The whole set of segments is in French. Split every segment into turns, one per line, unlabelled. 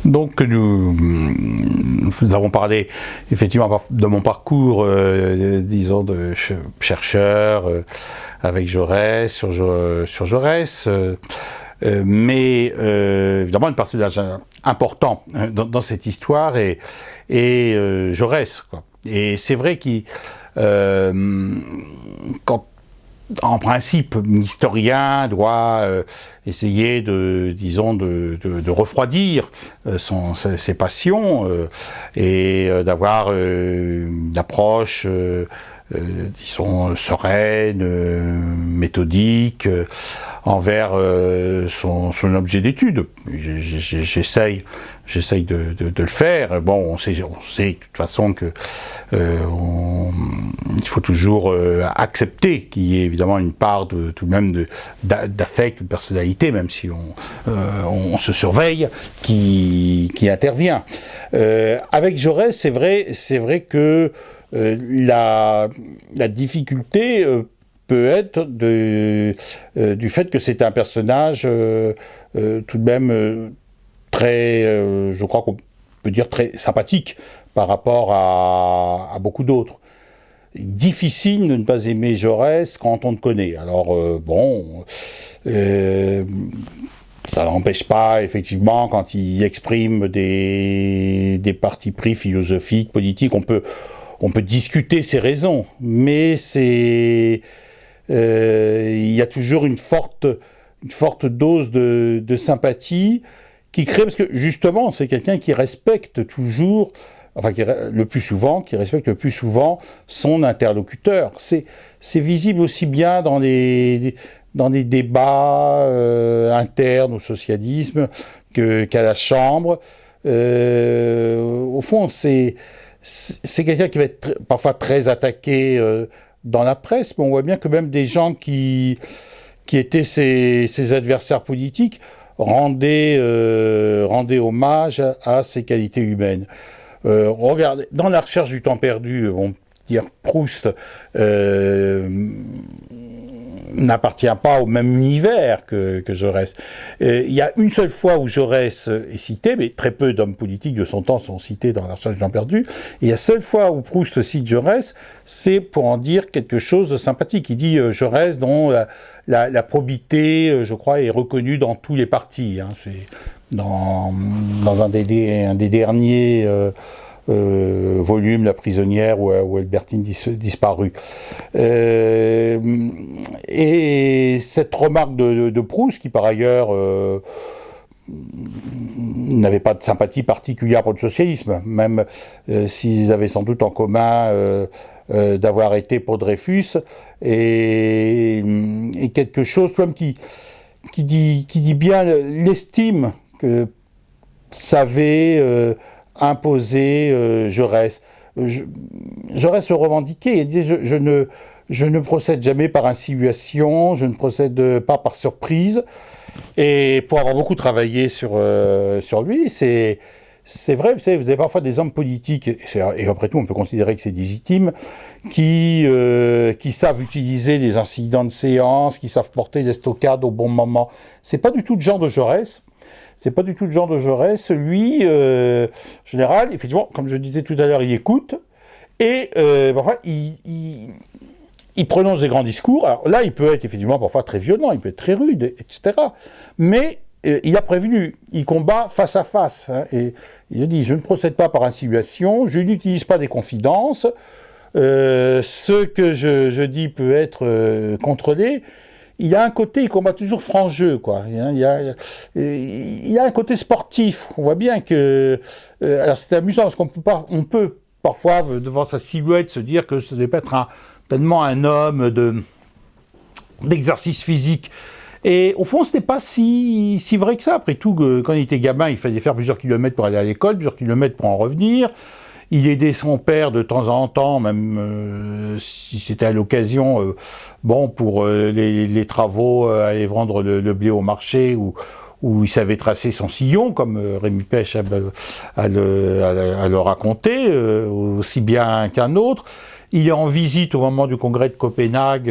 Donc nous avons parlé effectivement de mon parcours, disons, de chercheur avec Jaurès, sur Jaurès, mais évidemment un personnage important dans cette histoire est Jaurès, quoi. Et c'est vrai qu'il quand en principe, un historien doit essayer de refroidir ses passions et d'avoir une approche, disons, sereine, méthodique, envers son objet d'étude. J'essaye de le faire. Bon, on sait de toute façon que il faut toujours accepter qu'il y ait évidemment une part tout de même d'affect, de personnalité, même si on se surveille, qui intervient. Avec Jaurès, c'est vrai que la difficulté peut être du fait que c'est un personnage tout de même très, je crois qu'on peut dire très sympathique par rapport à beaucoup d'autres. Difficile de ne pas aimer Jaurès quand on le connaît. Alors ça n'empêche pas, effectivement, quand il exprime des partis pris philosophiques, politiques, on peut discuter ses raisons, mais il y a toujours une forte dose de sympathie qui crée, parce que justement, c'est quelqu'un qui respecte toujours, enfin, qui respecte le plus souvent son interlocuteur. C'est visible aussi bien dans les débats internes au socialisme qu'à la Chambre. Au fond, c'est quelqu'un qui va être parfois très attaqué dans la presse, mais on voit bien que même des gens qui étaient ses adversaires politiques rendaient hommage à ses qualités humaines. Regardez, dans la recherche du temps perdu, on peut dire Proust n'appartient pas au même univers que Jaurès. Il y a une seule fois où Jaurès est cité, mais très peu d'hommes politiques de son temps sont cités dans la recherche du temps perdu, et la seule fois où Proust cite Jaurès, c'est pour en dire quelque chose de sympathique. Il dit Jaurès dont la probité, je crois, est reconnue dans tous les partis. Hein. C'est dans un des derniers volume, La prisonnière, où Albertine disparut. Et cette remarque de Proust, qui par ailleurs n'avait pas de sympathie particulière pour le socialisme, même s'ils avaient sans doute en commun d'avoir été pour Dreyfus, et quelque chose même qui dit bien l'estime que savait imposer Jaurès. Jaurès le revendiquait, il disait je ne procède jamais par insinuation, je ne procède pas par surprise. Et pour avoir beaucoup travaillé sur lui, c'est vrai, vous savez, vous avez parfois des hommes politiques, et après tout on peut considérer que c'est légitime, qui savent utiliser les incidents de séance, qui savent porter les stockades au bon moment. C'est pas du tout le genre de Jaurès. Lui, en général, effectivement, comme je disais tout à l'heure, il écoute, et parfois, il prononce des grands discours. Alors là, il peut être effectivement parfois très violent, il peut être très rude, etc. Mais il a prévenu, il combat face à face. Hein, et il a dit, je ne procède pas par insinuation, je n'utilise pas des confidences, ce que je dis peut être contrôlé. Il y a un côté, il combat toujours franc-jeu, quoi. Il y a un côté sportif. On voit bien que... alors c'est amusant, parce on peut parfois, devant sa silhouette, se dire que ce devait pas être tellement un homme d'exercice physique. Et au fond, ce n'est pas si vrai que ça. Après tout, quand il était gamin, il fallait faire plusieurs kilomètres pour aller à l'école, plusieurs kilomètres pour en revenir. Il aidait son père de temps en temps, même si c'était à l'occasion, pour les travaux, aller vendre le blé au marché, où il savait tracer son sillon, comme Rémi Pêche a le raconté, aussi bien qu'un autre. il est en visite au moment du congrès de Copenhague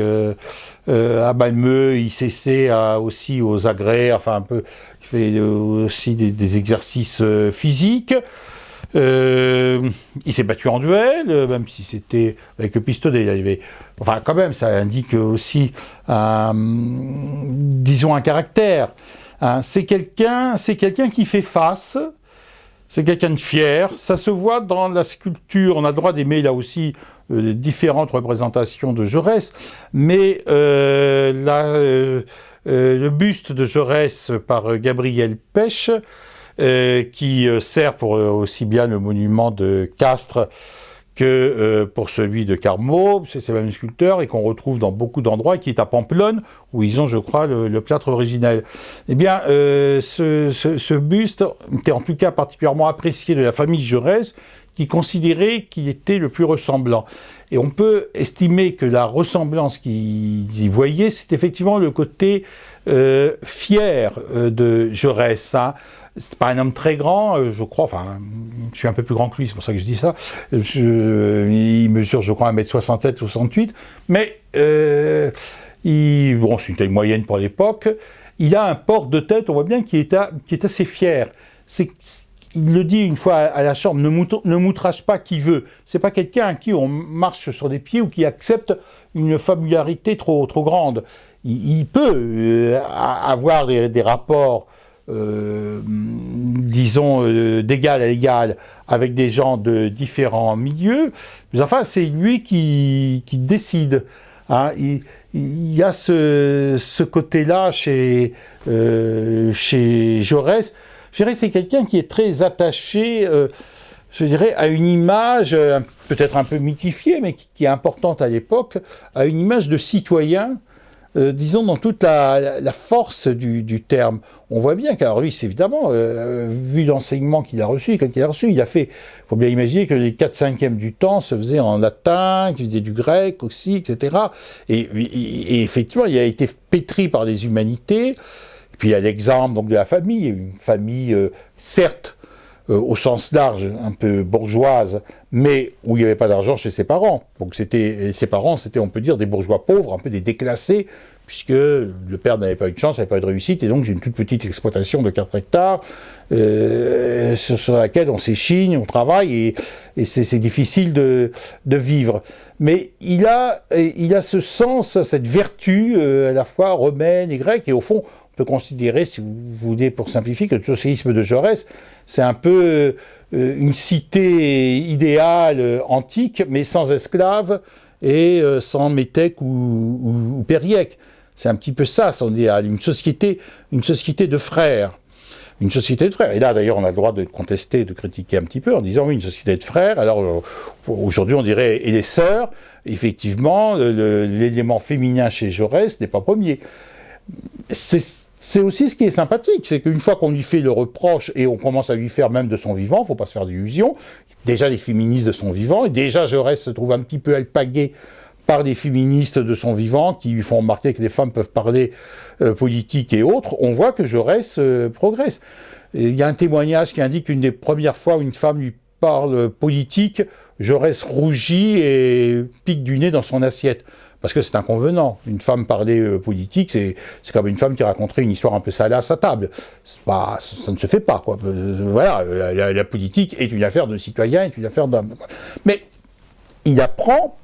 à Malmö, il s'essaie aussi aux agrès, enfin un peu, il fait aussi des exercices physiques. Il s'est battu en duel, même si c'était avec le pistolet. Enfin, quand même, ça indique aussi, disons, un caractère. Hein. C'est quelqu'un qui fait face. C'est quelqu'un de fier. Ça se voit dans la sculpture. On a le droit d'aimer là aussi différentes représentations de Jaurès, mais le buste de Jaurès par Gabriel Pech, qui sert pour aussi bien le monument de Castres que pour celui de Carmaux, c'est le même sculpteur, et qu'on retrouve dans beaucoup d'endroits, qui est à Pamplonne, où ils ont, je crois, le plâtre originel. Eh bien, ce buste était en tout cas particulièrement apprécié de la famille Jaurès, qui considérait qu'il était le plus ressemblant. Et on peut estimer que la ressemblance qu'ils y voyaient, c'est effectivement le côté fier de Jaurès. Hein. C'est pas un homme très grand, je crois, enfin, je suis un peu plus grand que lui, c'est pour ça que je dis ça. Il mesure, je crois, 1m67, 68, mais bon, c'est une taille moyenne pour l'époque. Il a un port de tête, on voit bien, qui est assez fier. Il le dit une fois à la Chambre, ne m'outrage pas qui veut. C'est pas quelqu'un à qui on marche sur les pieds ou qui accepte une familiarité trop grande. Il peut avoir des rapports disons, d'égal à égal avec des gens de différents milieux, mais enfin, c'est lui qui décide. Hein. Il y a ce côté-là chez Jaurès. Jaurès, c'est quelqu'un qui est très attaché, je dirais, à une image, peut-être un peu mythifiée, mais qui est importante à l'époque, à une image de citoyen, disons, dans toute la force du terme. On voit bien qu'alors lui, c'est évidemment, vu l'enseignement qu'il a reçu, il a fait, il faut bien imaginer que les 4/5 du temps se faisaient en latin, qu'il faisait du grec aussi, etc. Et effectivement, il a été pétri par les humanités. Et puis il y a l'exemple donc, de la famille, une famille, certes, au sens large, un peu bourgeoise, mais où il n'y avait pas d'argent chez ses parents. Donc ses parents, c'était, on peut dire, des bourgeois pauvres, un peu des déclassés, puisque le père n'avait pas eu de chance, n'avait pas eu de réussite, et donc j'ai une toute petite exploitation de 4 hectares, sur laquelle on s'échigne, on travaille, et c'est difficile de vivre. Mais il a ce sens, cette vertu, à la fois romaine et grecque, et au fond, on peut considérer, si vous voulez, pour simplifier, que le socialisme de Jaurès, c'est un peu une cité idéale antique, mais sans esclaves et sans métèques ou périèques. C'est un petit peu ça, son idéal, une société de frères. Une société de frères. Et là, d'ailleurs, on a le droit de contester, de critiquer un petit peu, en disant, oui, une société de frères. Alors, aujourd'hui, on dirait, et les sœurs. Effectivement, l'élément féminin chez Jaurès n'est pas premier. C'est aussi ce qui est sympathique, c'est qu'une fois qu'on lui fait le reproche, et on commence à lui faire même de son vivant, il ne faut pas se faire d'illusions, déjà les féministes de son vivant, et déjà Jaurès se trouve un petit peu alpagué par les féministes de son vivant, qui lui font remarquer que les femmes peuvent parler politique et autres, on voit que Jaurès progresse. Et il y a un témoignage qui indique qu'une des premières fois où une femme lui parle politique, Jaurès rougit et pique du nez dans son assiette. Parce que c'est inconvenant. Une femme parler politique, c'est comme une femme qui raconterait une histoire un peu salace à table. Ça ne se fait pas, quoi. Voilà, la politique est une affaire de citoyens, est une affaire d'hommes. Mais il apprend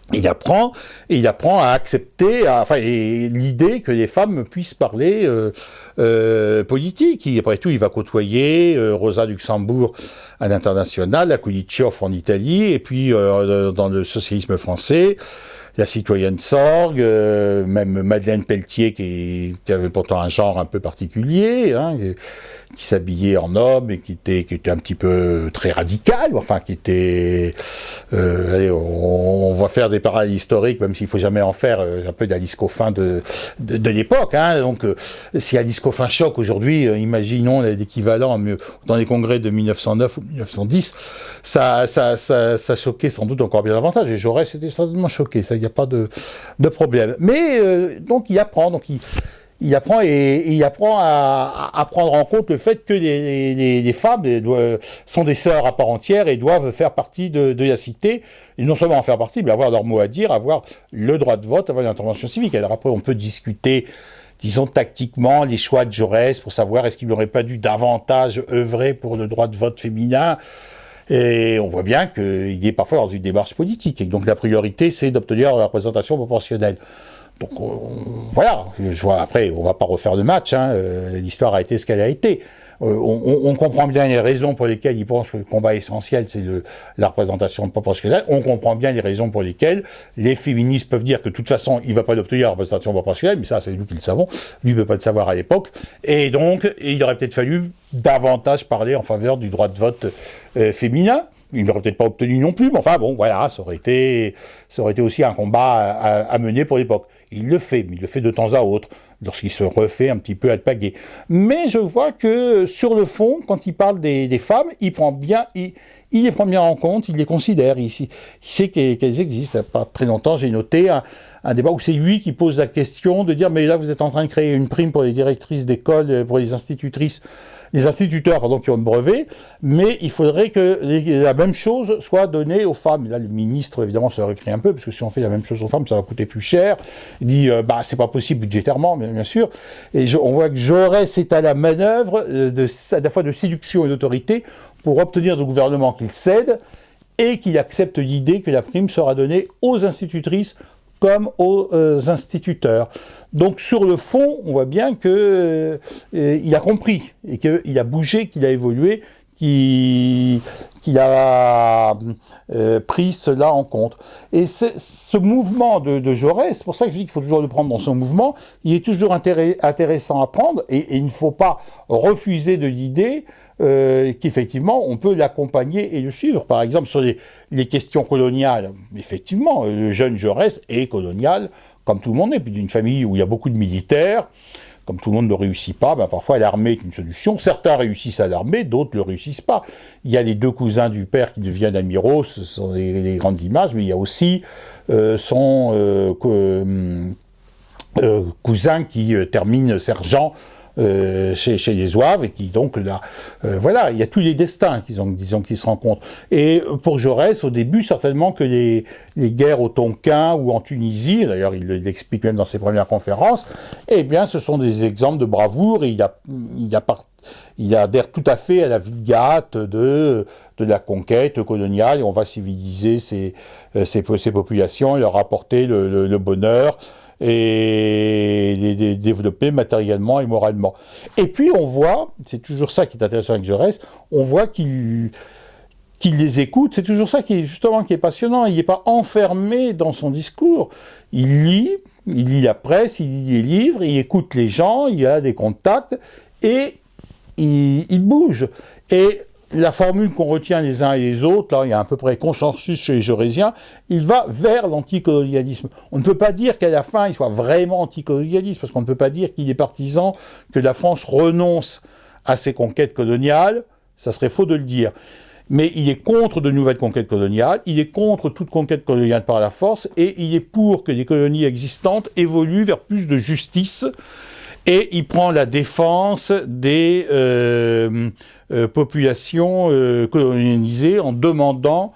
à accepter, l'idée que les femmes puissent parler politique. Après tout, il va côtoyer Rosa Luxembourg à l'international, la Kulitschov en Italie, et puis dans le socialisme français, la citoyenne Sorgue, même Madeleine Pelletier, qui avait pourtant un genre un peu particulier, hein, qui s'habillait en homme et qui était un petit peu très radical, enfin qui était... allez, on va faire des parallèles historiques, même s'il ne faut jamais en faire, un peu d'Alice Coffin de l'époque. Hein, donc, si Alice Coffin choque aujourd'hui, imaginons l'équivalent dans les congrès de 1909 ou 1910, ça choquait sans doute encore bien davantage. Et Jaurès était certainement choqué, ça, il n'y a pas de problème. Mais, donc, il apprend, donc il apprend à prendre en compte le fait que les femmes sont des sœurs à part entière et doivent faire partie de la cité, et non seulement en faire partie, mais avoir leur mot à dire, avoir le droit de vote, avoir une intervention civique. Alors après, on peut discuter, disons tactiquement, les choix de Jaurès pour savoir est-ce qu'il n'aurait pas dû davantage œuvrer pour le droit de vote féminin. Et on voit bien qu'il est parfois dans une démarche politique, et donc la priorité, c'est d'obtenir la représentation proportionnelle. Donc voilà, après, on ne va pas refaire le match, l'histoire a été ce qu'elle a été. On comprend bien les raisons pour lesquelles ils pensent que le combat essentiel, c'est la représentation proportionnelle. On comprend bien les raisons pour lesquelles les féministes peuvent dire que de toute façon, il ne va pas obtenir la représentation proportionnelle, mais ça, c'est nous qui le savons. Lui ne peut pas le savoir à l'époque. Et donc, il aurait peut-être fallu davantage parler en faveur du droit de vote féminin. Il n'aurait peut-être pas obtenu non plus, mais enfin bon, voilà, ça aurait été aussi un combat à mener pour l'époque. Il le fait, mais il le fait de temps à autre, lorsqu'il se refait un petit peu alpaguer. Mais je vois que, sur le fond, quand il parle des femmes, il les prend bien en compte, il les considère, il sait qu'elles existent. Il n'y a pas très longtemps, j'ai noté un débat où c'est lui qui pose la question de dire « mais là, vous êtes en train de créer une prime pour les directrices d'école, pour les instituteurs qui ont le brevet, mais il faudrait que la même chose soit donnée aux femmes. » Et là, le ministre, évidemment, se récrie un peu, parce que si on fait la même chose aux femmes, ça va coûter plus cher. Il dit c'est pas possible budgétairement, bien sûr. Et on voit que Jaurès est à la manœuvre à la fois de séduction et d'autorité pour obtenir du gouvernement qu'il cède et qu'il accepte l'idée que la prime sera donnée aux institutrices comme aux instituteurs. Donc sur le fond, on voit bien qu'il a compris, et qu'il a bougé, qu'il a évolué, qu'il a pris cela en compte. Et ce mouvement de Jaurès, c'est pour ça que je dis qu'il faut toujours le prendre dans son mouvement, il est toujours intéressant à prendre, et il ne faut pas refuser de l'idée qu'effectivement on peut l'accompagner et le suivre. Par exemple sur les questions coloniales, effectivement, le jeune Jaurès est colonial, comme tout le monde est, puis d'une famille où il y a beaucoup de militaires. Comme tout le monde ne réussit pas, parfois l'armée est une solution. Certains réussissent à l'armée, d'autres ne le réussissent pas. Il y a les deux cousins du père qui deviennent amiraux, ce sont les grandes images, mais il y a aussi son cousin qui termine sergent chez les Zouaves, et qui donc là, voilà, il y a tous les destins disons qui se rencontrent. Et pour Jaurès, au début, certainement que les guerres au Tonkin ou en Tunisie, d'ailleurs il l'explique même dans ses premières conférences, eh bien ce sont des exemples de bravoure, et il adhère tout à fait à la vulgate de la conquête coloniale, et on va civiliser ces populations et leur apporter le bonheur, et les développer matériellement et moralement. Et puis on voit, c'est toujours ça qui est intéressant avec Jaurès, on voit qu'il les écoute, c'est toujours ça qui est passionnant, il n'est pas enfermé dans son discours, il lit la presse, il lit les livres, il écoute les gens, il a des contacts, et il bouge. Et la formule qu'on retient les uns et les autres, là, il y a à peu près consensus chez les jaurésiens, il va vers l'anticolonialisme. On ne peut pas dire qu'à la fin, il soit vraiment anticolonialiste, parce qu'on ne peut pas dire qu'il est partisan que la France renonce à ses conquêtes coloniales, ça serait faux de le dire. Mais il est contre de nouvelles conquêtes coloniales, il est contre toute conquête coloniale par la force, et il est pour que les colonies existantes évoluent vers plus de justice, et il prend la défense des populations colonisées en demandant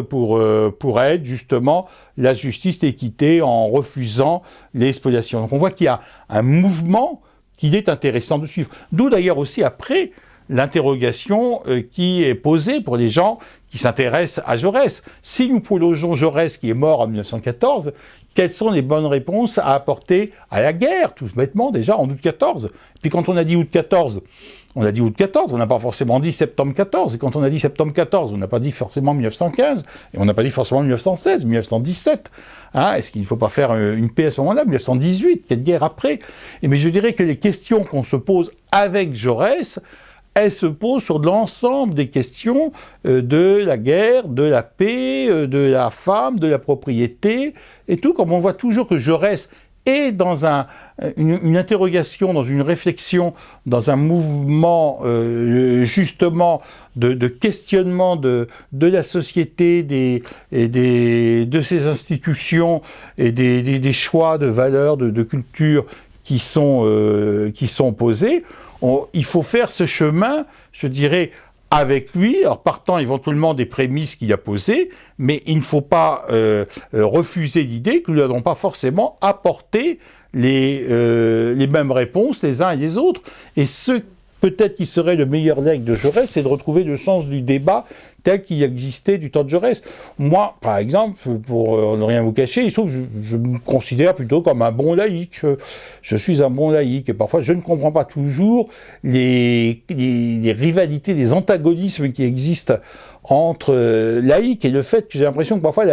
pour elles, justement, la justice, l'équité, en refusant les spoliations. Donc on voit qu'il y a un mouvement qu'il est intéressant de suivre. D'où d'ailleurs aussi après l'interrogation qui est posée pour les gens qui s'intéressent à Jaurès. Si nous prolongeons Jaurès qui est mort en 1914, quelles sont les bonnes réponses à apporter à la guerre, tout bêtement déjà, en août 14 ? Puis quand on a dit août 14, on a dit août 14, on n'a pas forcément dit septembre 14. Et quand on a dit septembre 14, on n'a pas dit forcément 1915. Et on n'a pas dit forcément 1916, 1917. Est-ce qu'il ne faut pas faire une paix à ce moment-là, 1918, quelle guerre après ? Mais je dirais que les questions qu'on se pose avec Jaurès, elles se posent sur l'ensemble des questions de la guerre, de la paix, de la femme, de la propriété, et tout, comme on voit toujours que Jaurès est dans une interrogation, dans une réflexion, dans un mouvement justement de questionnement de la société, de ses institutions et des choix de valeurs, de culture qui sont posées. Il faut faire ce chemin, je dirais, avec lui, alors partant éventuellement des prémices qu'il a posées, mais il ne faut pas refuser l'idée que nous n'allons pas forcément apporter les mêmes réponses les uns et les autres. Et ce peut-être qui serait le meilleur legs de Jaurès, c'est de retrouver le sens du débat tel qu'il existait du temps de Jaurès. Moi, par exemple, pour ne rien vous cacher, il se trouve que je me considère plutôt comme un bon laïc. Je suis un bon laïc et parfois je ne comprends pas toujours les rivalités, les antagonismes qui existent entre laïcs et le fait que j'ai l'impression que parfois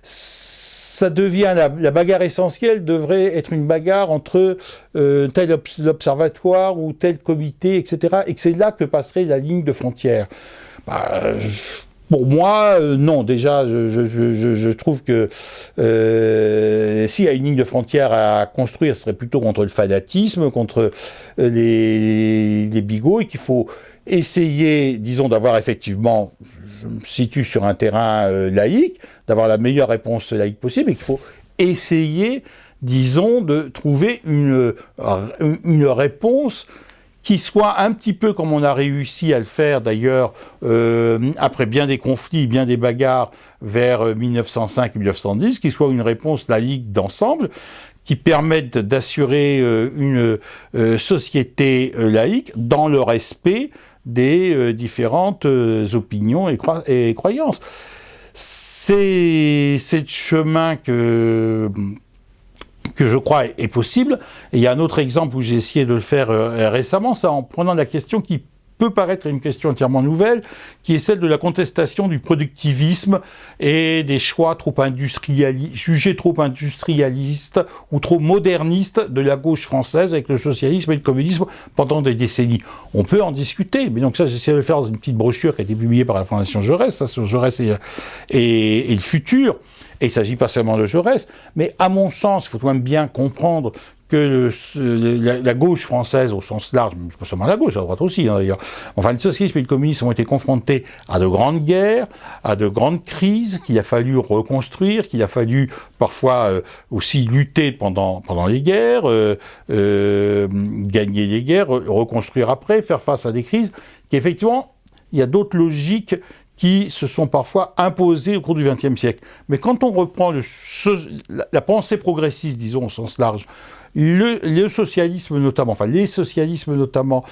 ça devient la bagarre essentielle devrait être une bagarre entre tel observatoire ou tel comité, etc. Et que c'est là que passerait la ligne de frontière. Pour moi, non. Déjà, je trouve que s'il y a une ligne de frontière à construire, ce serait plutôt contre le fanatisme, contre les bigots, et qu'il faut essayer, disons, d'avoir effectivement, je me situe sur un terrain laïque, d'avoir la meilleure réponse laïque possible, et qu'il faut essayer, disons, de trouver une réponse qui soit un petit peu comme on a réussi à le faire d'ailleurs après bien des conflits, bien des bagarres vers 1905-1910, qui soit une réponse laïque d'ensemble, qui permette d'assurer une société laïque dans le respect des différentes opinions et croyances. C'est le chemin que je crois est possible. Et il y a un autre exemple où j'ai essayé de le faire récemment, c'est en prenant la question qui peut paraître une question entièrement nouvelle, qui est celle de la contestation du productivisme et des choix jugés trop industrialistes ou trop modernistes de la gauche française avec le socialisme et le communisme pendant des décennies. On peut en discuter, mais donc ça, j'essaie de le faire dans une petite brochure qui a été publiée par la Fondation Jaurès, ça sur Jaurès et le futur. Et il ne s'agit pas seulement de Jaurès, mais à mon sens, il faut quand même bien comprendre que la gauche française, au sens large, pas seulement la gauche, la droite aussi d'ailleurs, enfin le socialisme et le communisme ont été confrontés à de grandes guerres, à de grandes crises qu'il a fallu reconstruire, qu'il a fallu parfois aussi lutter pendant les guerres, gagner les guerres, reconstruire après, faire face à des crises, qu'effectivement, il y a d'autres logiques qui se sont parfois imposées au cours du XXe siècle. Mais quand on reprend la pensée progressiste, disons au sens large, le socialisme notamment, enfin les socialismes notamment,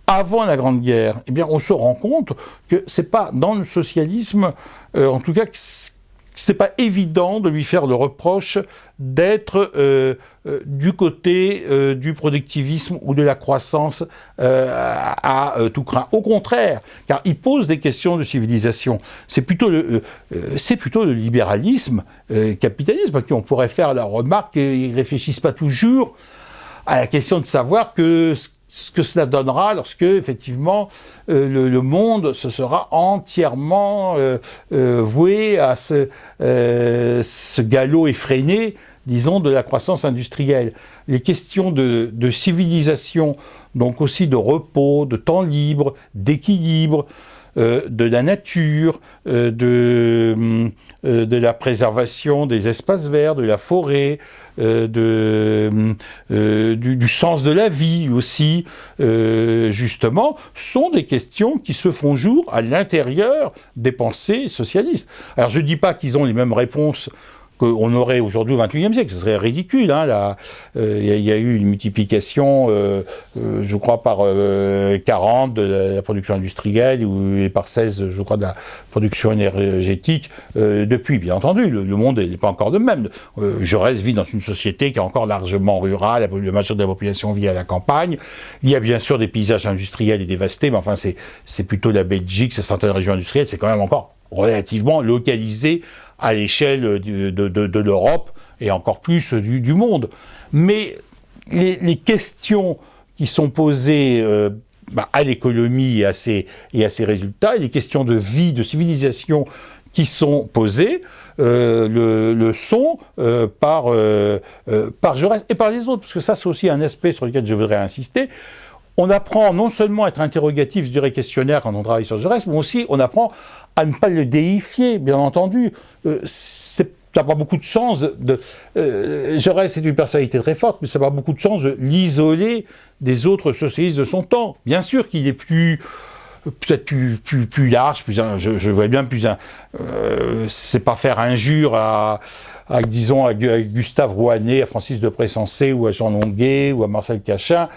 avant la Grande Guerre, eh bien on se rend compte que c'est pas dans le socialisme, en tout cas, c'est pas évident de lui faire le reproche d'être du côté du productivisme ou de la croissance à tout craint. Au contraire, car il pose des questions de civilisation. C'est plutôt le libéralisme capitalisme à qui on pourrait faire la remarque qu'ils ne réfléchissent pas toujours à la question de savoir ce que cela donnera lorsque, effectivement, le monde se sera entièrement voué à ce galop effréné, disons, de la croissance industrielle. Les questions de civilisation, donc aussi de repos, de temps libre, d'équilibre, de la nature, de la préservation des espaces verts, de la forêt, du sens de la vie aussi, justement, sont des questions qui se font jour à l'intérieur des pensées socialistes. Alors je ne dis pas qu'ils ont les mêmes réponses qu'on aurait aujourd'hui au XXIe siècle, ce serait ridicule. Hein, y a eu une multiplication, je crois, par 40 de la production industrielle et par 16, je crois, de la production énergétique depuis. Bien entendu, le monde n'est pas encore le même. Jaurès vit dans une société qui est encore largement rurale, la majorité de la population vit à la campagne. Il y a bien sûr des paysages industriels et dévastés, mais enfin, c'est plutôt la Belgique, c'est certaines régions industrielles, c'est quand même encore relativement localisé à l'échelle de l'Europe et encore plus du monde. Mais les questions qui sont posées à l'économie et à ses résultats, et les questions de vie, de civilisation qui sont posées, le sont par Jaurès et par les autres, parce que ça c'est aussi un aspect sur lequel je voudrais insister. On apprend non seulement à être interrogatif, je dirais questionnaire quand on travaille sur Jaurès, mais aussi on apprend à ne pas le déifier, bien entendu. C'est n'a pas beaucoup de sens Jaurès est une personnalité très forte, mais ça n'a pas beaucoup de sens de l'isoler des autres socialistes de son temps. Bien sûr qu'il est peut-être plus large, je vois bien c'est pas faire injure à Gustave Rouanet, à Francis de Pressensé, ou à Jean Longuet, ou à Marcel Cachin,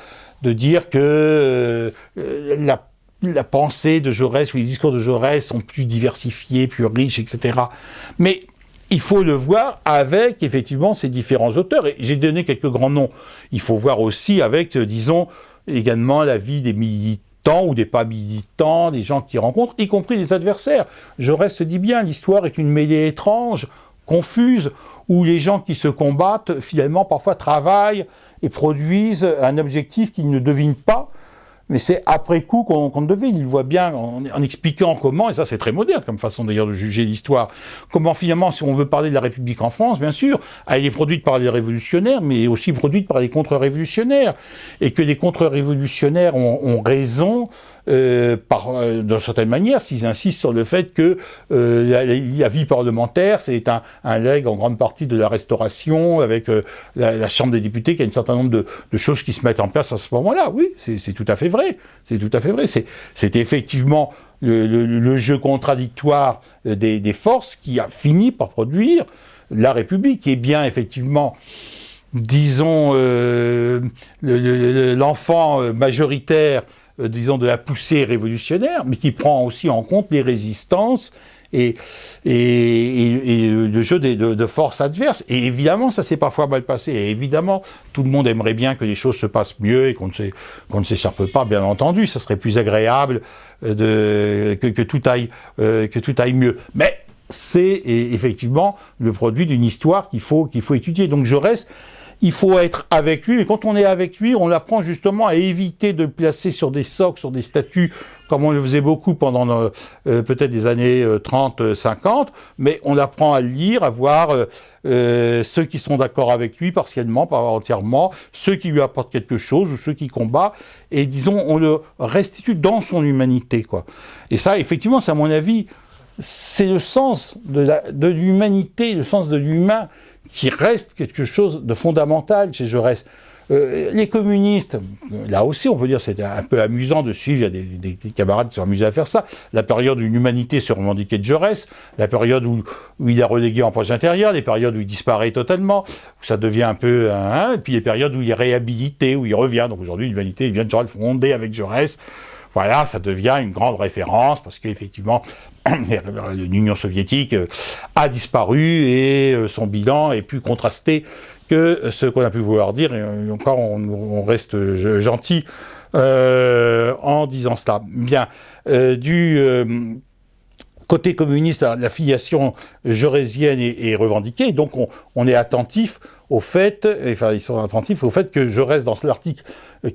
de dire que la pensée de Jaurès ou les discours de Jaurès sont plus diversifiés, plus riches, etc. Mais il faut le voir avec, effectivement, ces différents auteurs. Et j'ai donné quelques grands noms. Il faut voir aussi avec, disons, également la vie des militants ou des pas militants, des gens qui rencontrent, y compris des adversaires. Jaurès se dit bien, l'histoire est une mêlée étrange, confuse, où les gens qui se combattent, finalement, parfois travaillent et produisent un objectif qu'ils ne devinent pas, mais c'est après coup qu'on devine. Il voit bien en expliquant comment, et ça c'est très moderne comme façon d'ailleurs de juger l'histoire, comment finalement, si on veut parler de la République en France, bien sûr, elle est produite par les révolutionnaires, mais aussi produite par les contre-révolutionnaires, et que les contre-révolutionnaires ont raison, d'une certaine manière, s'ils insistent sur le fait que la vie parlementaire, c'est un legs en grande partie de la Restauration, avec la Chambre des députés, qui a un certain nombre de choses qui se mettent en place à ce moment-là. Oui, c'est tout à fait vrai. C'est tout à fait vrai. C'est effectivement le jeu contradictoire des forces qui a fini par produire la République, qui est bien effectivement, disons, l'enfant majoritaire, disons, de la poussée révolutionnaire, mais qui prend aussi en compte les résistances et le jeu de forces adverses. Et évidemment, ça s'est parfois mal passé. Et évidemment, tout le monde aimerait bien que les choses se passent mieux et qu'on ne s'écharpe pas, bien entendu. Ça serait plus agréable que tout aille mieux. Mais c'est effectivement le produit d'une histoire qu'il faut étudier. Donc Jaurès, il faut être avec lui, mais quand on est avec lui, on apprend justement à éviter de le placer sur des socles, sur des statues, comme on le faisait beaucoup pendant peut-être des années 30, 50, mais on apprend à le lire, à voir ceux qui sont d'accord avec lui, partiellement, pas entièrement, ceux qui lui apportent quelque chose, ou ceux qui combattent, et disons, on le restitue dans son humanité, quoi. Et ça, effectivement, c'est à mon avis, c'est le sens de l'humanité, le sens de l'humain, qui reste quelque chose de fondamental chez Jaurès. Les communistes, là aussi on peut dire c'est un peu amusant de suivre, il y a des camarades qui sont amusés à faire ça, la période où l'humanité se revendiquait de Jaurès, la période où il est relégué en poche intérieure, les périodes où il disparaît totalement, où ça devient un peu et puis les périodes où il est réhabilité, où il revient. Donc aujourd'hui l'humanité vient de fonder avec Jaurès. Voilà, ça devient une grande référence parce qu'effectivement, l'Union soviétique a disparu et son bilan est plus contrasté que ce qu'on a pu vouloir dire. Et encore, on reste gentil en disant cela. Bien, côté communiste, la filiation jaurésienne est revendiquée, donc on est attentif au fait, enfin ils sont attentifs au fait que Jaurès, dans l'article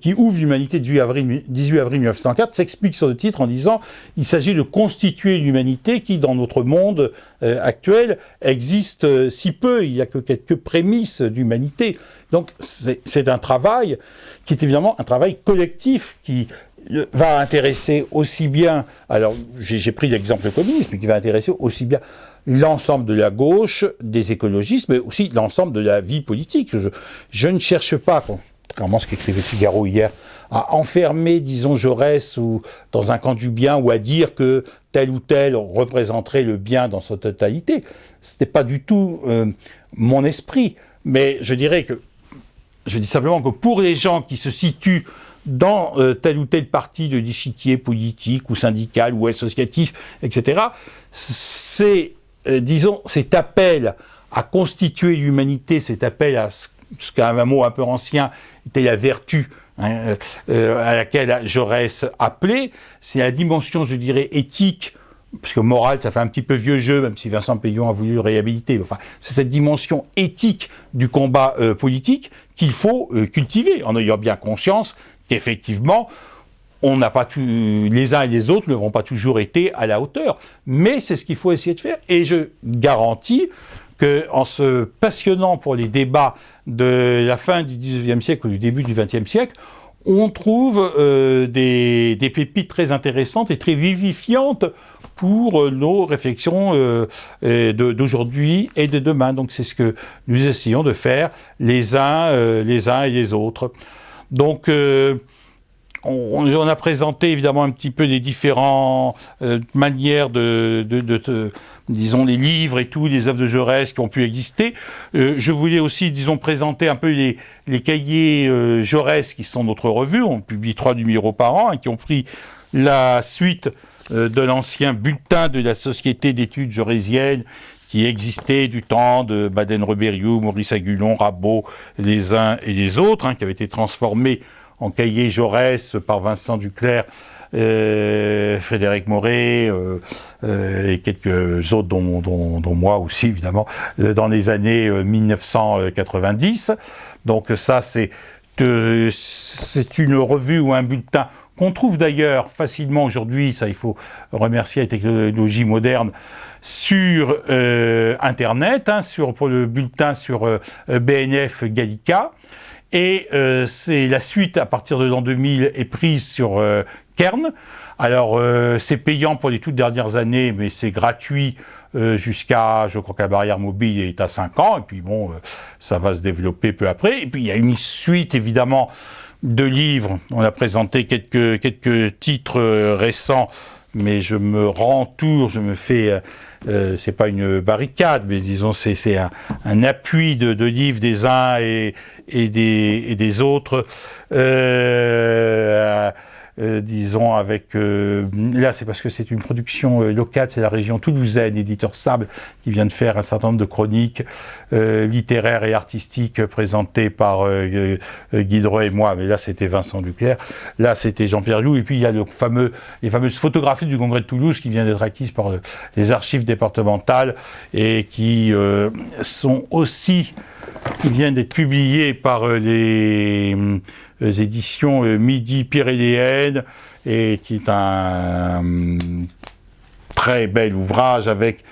qui ouvre l'humanité du 18 avril 1904, s'explique sur le titre en disant « Il s'agit de constituer l'humanité qui, dans notre monde actuel, existe si peu, il n'y a que quelques prémices d'humanité. » Donc c'est un travail qui est évidemment un travail collectif qui va intéresser aussi bien, alors j'ai pris l'exemple communiste, mais qui va intéresser aussi bien l'ensemble de la gauche, des écologistes, mais aussi l'ensemble de la vie politique. Je ne cherche pas, contrairement à ce qu'écrivait Figaro hier, à enfermer, disons, Jaurès ou dans un camp du bien, ou à dire que tel ou tel représenterait le bien dans sa totalité. Ce n'était pas du tout mon esprit, mais je dis simplement que pour les gens qui se situent dans telle ou telle partie de l'échiquier politique ou syndical ou associatif, etc., c'est, disons, cet appel à constituer l'humanité, cet appel à ce qu'un mot un peu ancien était la vertu, à laquelle Jaurès appelait, c'est la dimension, je dirais, éthique, parce que morale, ça fait un petit peu vieux jeu, même si Vincent Peillon a voulu le réhabiliter. Enfin, c'est cette dimension éthique du combat politique qu'il faut cultiver, en ayant bien conscience qu'effectivement, on n'a pas les uns et les autres n'auront pas toujours été à la hauteur. Mais c'est ce qu'il faut essayer de faire. Et je garantis qu'en se passionnant pour les débats de la fin du XIXe siècle ou du début du XXe siècle, on trouve des pépites très intéressantes et très vivifiantes pour nos réflexions d'aujourd'hui et de demain. Donc c'est ce que nous essayons de faire les uns et les autres. Donc on a présenté évidemment un petit peu les différentes manières disons, les livres et tout, les œuvres de Jaurès qui ont pu exister. Je voulais aussi, disons, présenter un peu les cahiers Jaurès qui sont notre revue. On publie 3 numéros par an et qui ont pris la suite de l'ancien bulletin de la Société d'études jaurésiennes qui existait du temps de Baden-Reberiou, Maurice Agulon, Rabot, les uns et les autres, qui avait été transformé en cahier Jaurès par Vincent Duclerc, Frédéric Moret et quelques autres, dont moi aussi évidemment, dans les années 1990. Donc ça, c'est une revue ou un bulletin qu'on trouve d'ailleurs facilement aujourd'hui, ça il faut remercier la technologie moderne, sur Internet, pour le bulletin sur BNF Gallica. Et c'est la suite, à partir de l'an 2000, est prise sur Kern. Alors, c'est payant pour les toutes dernières années, mais c'est gratuit jusqu'à, je crois que la barrière mobile est à 5 ans, et puis bon, ça va se développer peu après. Et puis, il y a une suite, évidemment, de livres. On a présenté quelques titres récents, mais je me fais... c'est pas une barricade, mais disons c'est un appui de livres des uns et des autres. Disons avec... là, c'est parce que c'est une production locale, c'est la région toulousaine, éditeur Sable, qui vient de faire un certain nombre de chroniques littéraires et artistiques présentées par Guy Dreux et moi, mais là, c'était Vincent Duclerc, là, c'était Jean-Pierre Lou, et puis il y a les fameuses photographies du Congrès de Toulouse qui viennent d'être acquises par les archives départementales et qui sont aussi... qui viennent d'être publiées par les éditions Midi-Pyrénéennes, et qui est un très bel ouvrage avec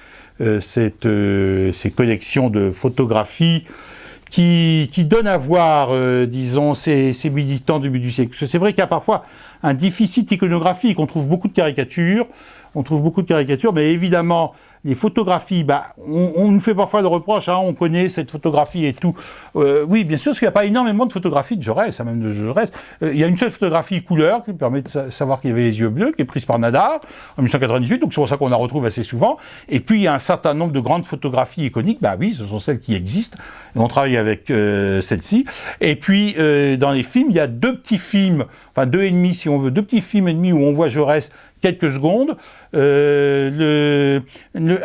ces collections de photographies qui donnent à voir, disons, ces militants du début du siècle. Parce que c'est vrai qu'il y a parfois un déficit iconographique, on trouve beaucoup de caricatures, mais évidemment, les photographies, on nous fait parfois le reproche, on connaît cette photographie et tout. Oui, bien sûr, parce qu'il n'y a pas énormément de photographies de Jaurès, même de Jaurès. Il y a une seule photographie couleur qui permet de savoir qu'il y avait les yeux bleus, qui est prise par Nadar en 1898, donc c'est pour ça qu'on la retrouve assez souvent. Et puis, il y a un certain nombre de grandes photographies iconiques, oui, ce sont celles qui existent, et on travaille avec celles-ci. Et puis, dans les films, il y a 2 petits films, enfin 2 et demi si on veut, 2 petits films et demi où on voit Jaurès quelques secondes.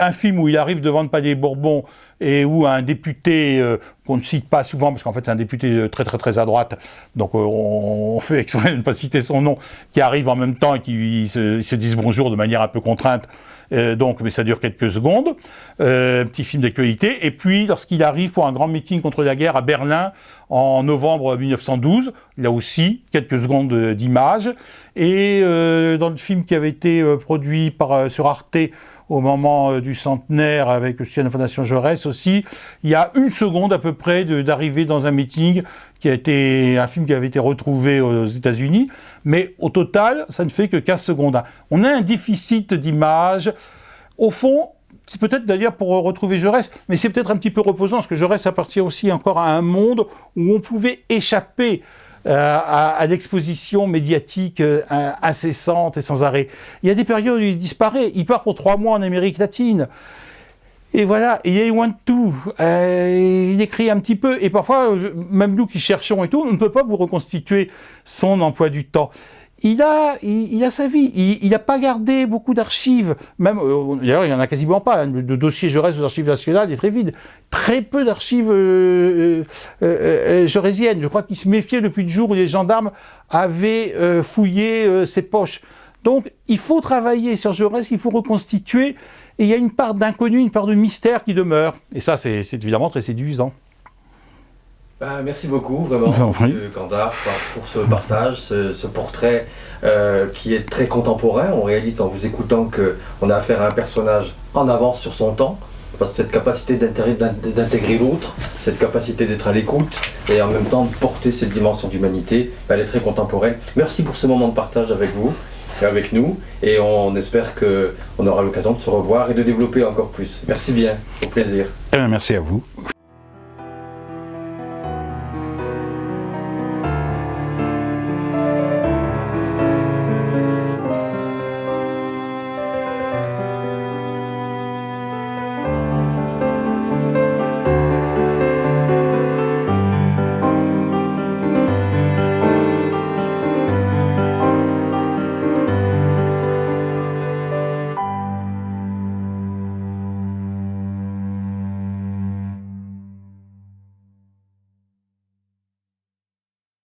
Un film où il arrive devant le Palais Bourbon et où un député qu'on ne cite pas souvent, parce qu'en fait c'est un député très très très à droite, donc on fait exprès de ne pas citer son nom, qui arrive en même temps et qui se disent bonjour de manière un peu contrainte, mais ça dure quelques secondes, petit film d'actualité. Et puis lorsqu'il arrive pour un grand meeting contre la guerre à Berlin en novembre 1912, là aussi quelques secondes d'image. Et dans le film qui avait été produit sur Arte au moment du centenaire avec le soutien de la Fondation Jaurès aussi, il y a 1 seconde à peu près d'arrivée dans un meeting, un film qui avait été retrouvé aux États-Unis, mais au total, ça ne fait que 15 secondes. On a un déficit d'image. Au fond, c'est peut-être d'ailleurs pour retrouver Jaurès, mais c'est peut-être un petit peu reposant, parce que Jaurès appartient aussi encore à un monde où on pouvait échapper à l'exposition médiatique incessante et sans arrêt. Il y a des périodes où il disparaît, il part pour 3 mois en Amérique latine, et voilà, il est loin de tout, il écrit un petit peu, et parfois, même nous qui cherchons et tout, on ne peut pas vous reconstituer son emploi du temps. Il a sa vie, il n'a pas gardé beaucoup d'archives, même, d'ailleurs il n'y en a quasiment pas, le dossier Jaurès aux archives nationales est très vide, très peu d'archives jaurésiennes. Je crois qu'il se méfiait depuis le jour où les gendarmes avaient fouillé ses poches. Donc il faut travailler sur Jaurès, il faut reconstituer, et il y a une part d'inconnu, une part de mystère qui demeure, et ça c'est évidemment très séduisant.
Merci beaucoup, vraiment, M. Candard, pour ce partage, ce portrait qui est très contemporain. On réalise en vous écoutant qu'on a affaire à un personnage en avance sur son temps, parce que cette capacité d'intégrer l'autre, cette capacité d'être à l'écoute et en même temps de porter cette dimension d'humanité, elle est très contemporaine. Merci pour ce moment de partage avec vous et avec nous, et on espère qu'on aura l'occasion de se revoir et de développer encore plus. Merci bien, au plaisir.
Merci à vous.